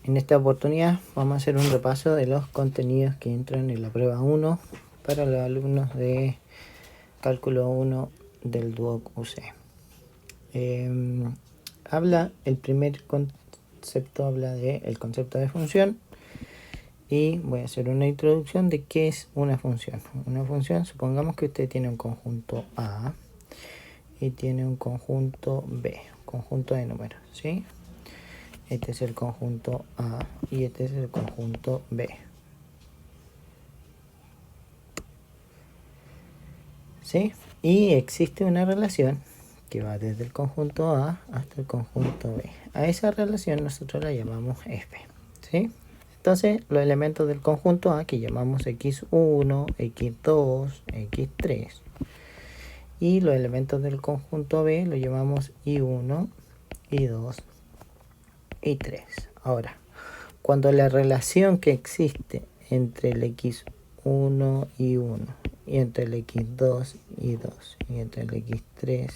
En esta oportunidad vamos a hacer un repaso de los contenidos que entran en la prueba 1 para los alumnos de cálculo 1 del Duoc UC. El primer concepto habla del concepto de función y voy a hacer una introducción de qué es una función. Una función, supongamos que usted tiene un conjunto A y tiene un conjunto B, conjunto de números, ¿sí? Este es el conjunto A y este es el conjunto B. ¿Sí? Y existe una relación que va desde el conjunto A hasta el conjunto B. A esa relación nosotros la llamamos F. ¿Sí? Entonces, los elementos del conjunto A que llamamos X1, X2, X3. Y los elementos del conjunto B los llamamos I1, I2, I3. Ahora, cuando la relación que existe entre el X1 y 1 y entre el X2 y 2 y entre el X3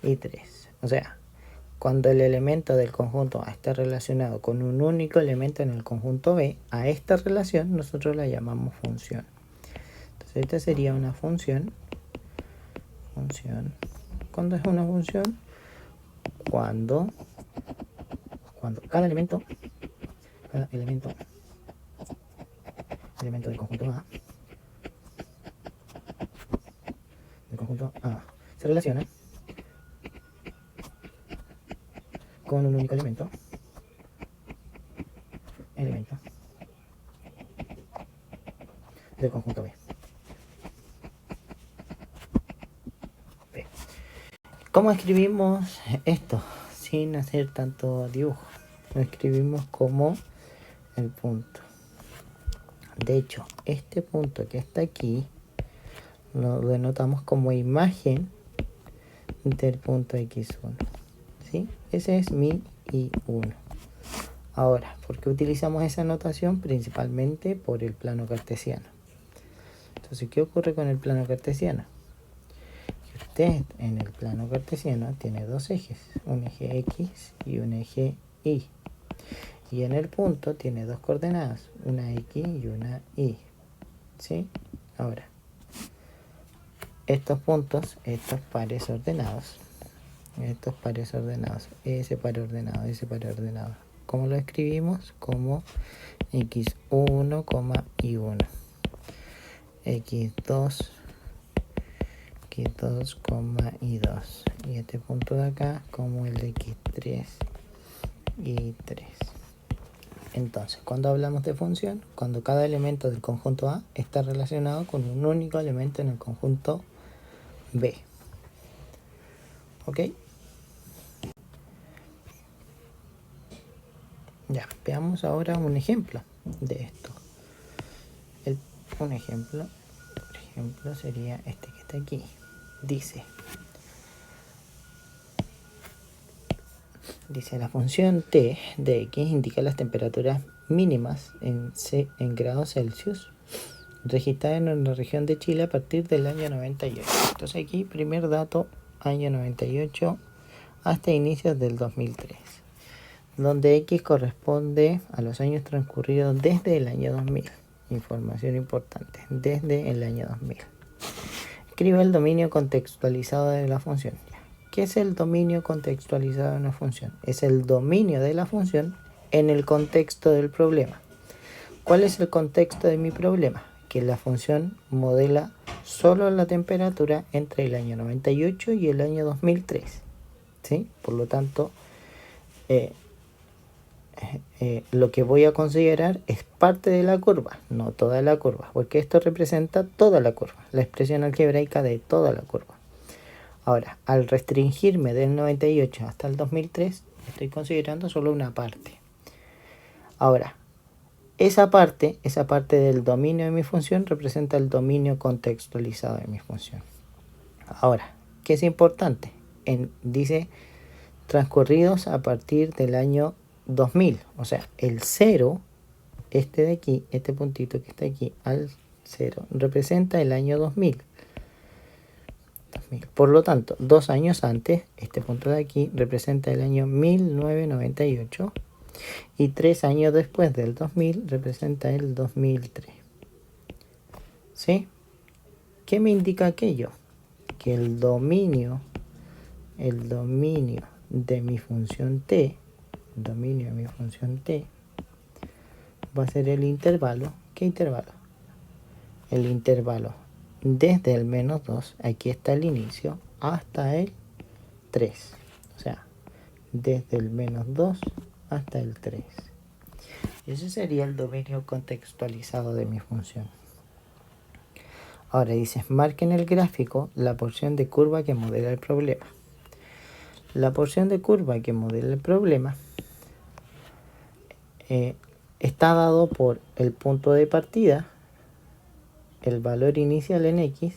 y 3, o sea, cuando el elemento del conjunto A está relacionado con un único elemento en el conjunto B, a esta relación nosotros la llamamos función. Entonces esta sería una función. ¿Cuándo es una función? Cuando cada elemento del conjunto A se relaciona con un único elemento del conjunto B. ¿Cómo escribimos esto? Sin hacer tanto dibujo. Lo escribimos como el punto. De hecho, este punto que está aquí lo denotamos como imagen del punto X1. ¿Sí? Ese es mi I1. Ahora, ¿por qué utilizamos esa notación? Principalmente por el plano cartesiano. Entonces, ¿qué ocurre con el plano cartesiano? Que usted en el plano cartesiano tiene dos ejes, un eje X y un eje Y. Y en el punto tiene dos coordenadas, una X y una Y. ¿Sí? Ahora, estos puntos, estos pares ordenados, ese par ordenado, ¿cómo lo escribimos? Como X1, Y1, X2, Y2, y este punto de acá como el de X3 y 3. Entonces, cuando hablamos de función, cuando cada elemento del conjunto A está relacionado con un único elemento en el conjunto B. ¿Ok? Ya, veamos ahora un ejemplo de esto. Un ejemplo, por ejemplo, sería este que está aquí. Dice, la función t de x indica las temperaturas mínimas en grados Celsius registradas en la región de Chile a partir del año 98. Entonces aquí, primer dato, año 98 hasta inicios del 2003, donde x corresponde a los años transcurridos desde el año 2000. Información importante, desde el año 2000. Escribe el dominio contextualizado de la función. ¿Qué es el dominio contextualizado de una función? Es el dominio de la función en el contexto del problema. ¿Cuál es el contexto de mi problema? Que la función modela solo la temperatura entre el año 98 y el año 2003. ¿Sí? Por lo tanto, lo que voy a considerar es parte de la curva, no toda la curva, porque esto representa toda la curva, la expresión algebraica de toda la curva. Ahora, al restringirme del 98 hasta el 2003, estoy considerando solo una parte. Ahora, esa parte del dominio de mi función representa el dominio contextualizado de mi función. Ahora, ¿qué es importante? Dice transcurridos a partir del año 2000, o sea, el 0, este de aquí, este puntito que está aquí, al 0, representa el año 2000. Por lo tanto, 2 años antes, este punto de aquí representa el año 1998 Y 3 años después del 2000 representa el 2003. ¿Sí? ¿Qué me indica aquello? Que el dominio de mi función t, va a ser el intervalo. ¿Qué intervalo? El intervalo desde el menos 2, aquí está el inicio, hasta el 3. O sea, desde el menos 2 hasta el 3. Ese sería el dominio contextualizado de mi función. Ahora dice, marque en el gráfico la porción de curva que modela el problema. La porción de curva que modela el problema está dado por el punto de partida, el valor inicial en x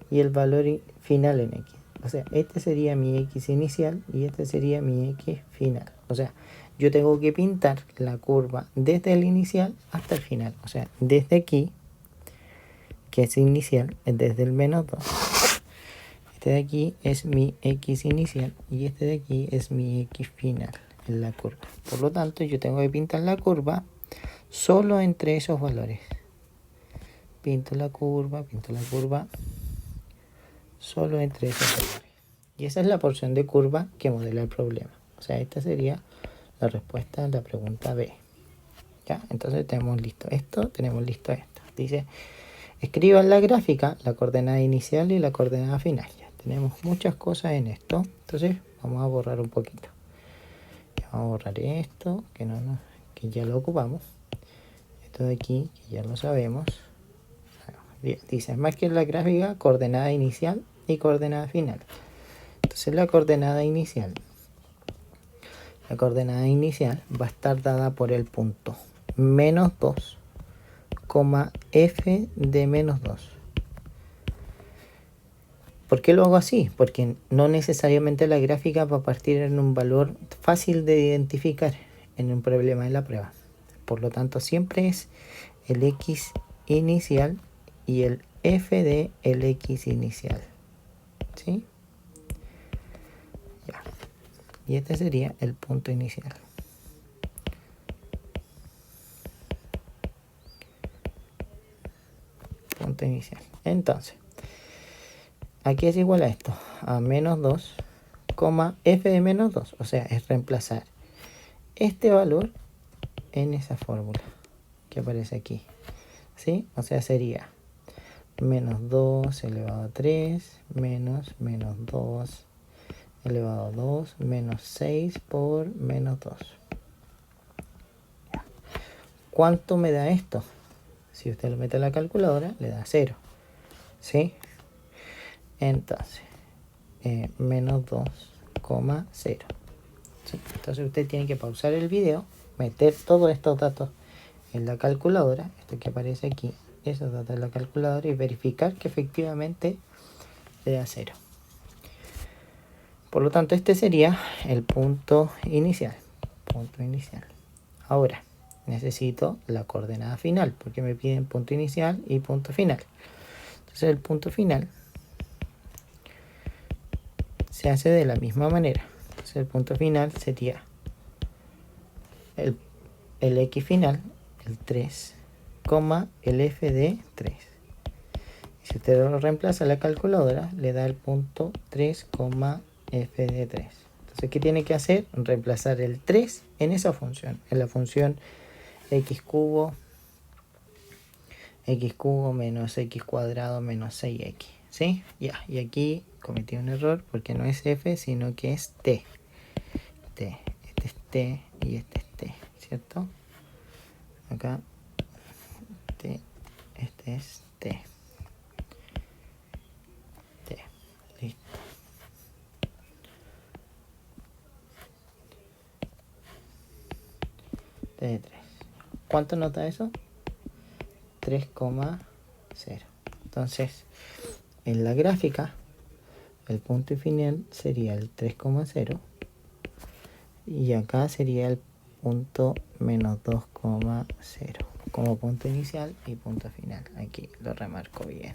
y el valor final en x. O sea, este sería mi x inicial y este sería mi x final. O sea, yo tengo que pintar la curva desde el inicial hasta el final. O sea, desde aquí, que es inicial, desde el menos 2. Este de aquí es mi x inicial y este de aquí es mi x final en la curva. Por lo tanto, yo tengo que pintar la curva solo entre esos valores. Pinto la curva solo entre esos valores. Y esa es la porción de curva que modela el problema. O sea, esta sería la respuesta a la pregunta B. ¿Ya? Entonces tenemos listo esto, tenemos listo esto. Dice, escriba en la gráfica la coordenada inicial y la coordenada final. Ya tenemos muchas cosas en esto. Entonces vamos a borrar un poquito. Vamos a borrar esto, que ya lo ocupamos. Esto de aquí, que ya lo sabemos. Bien, dice, marque en la gráfica coordenada inicial y coordenada final. Entonces la coordenada inicial va a estar dada por el punto menos 2, f de menos 2. ¿Por qué lo hago así? Porque no necesariamente la gráfica va a partir en un valor fácil de identificar en un problema de la prueba. Por lo tanto, siempre es el x inicial y el f de el x inicial. ¿Sí? Ya. Y este sería el punto inicial. Punto inicial. Entonces, aquí es igual a esto, a menos 2, f de menos 2. O sea, es reemplazar este valor en esa fórmula que aparece aquí. ¿Sí? O sea, sería menos 2 elevado a 3 menos 2 elevado a 2 menos 6 por menos 2. ¿Cuánto me da esto? Si usted lo mete a la calculadora, le da 0. ¿Sí? Entonces, menos 2,0. ¿Sí? Entonces usted tiene que pausar el video, meter todos estos datos en la calculadora, esto que aparece aquí, esos datos en la calculadora y verificar que efectivamente le da 0. Por lo tanto, este sería el punto inicial. Ahora, necesito la coordenada final, porque me piden punto inicial y punto final. Entonces, el punto final se hace de la misma manera. Entonces, el punto final sería el x final, el 3, el f de 3. Y si usted lo reemplaza en la calculadora, le da el punto 3, f de 3. Entonces, ¿qué tiene que hacer? Reemplazar el 3 en esa función, en la función x cubo menos x cuadrado menos 6x. ¿Sí? Ya, y aquí cometí un error porque no es f, sino que es t. Este es t y este es t, ¿cierto? Acá t, este es t. Listo. T de 3. ¿Cuánto nos da eso? 3,0. Entonces, en la gráfica, el punto final sería el 3,0 y acá sería el punto menos 2,0 como punto inicial y punto final. Aquí lo remarco bien.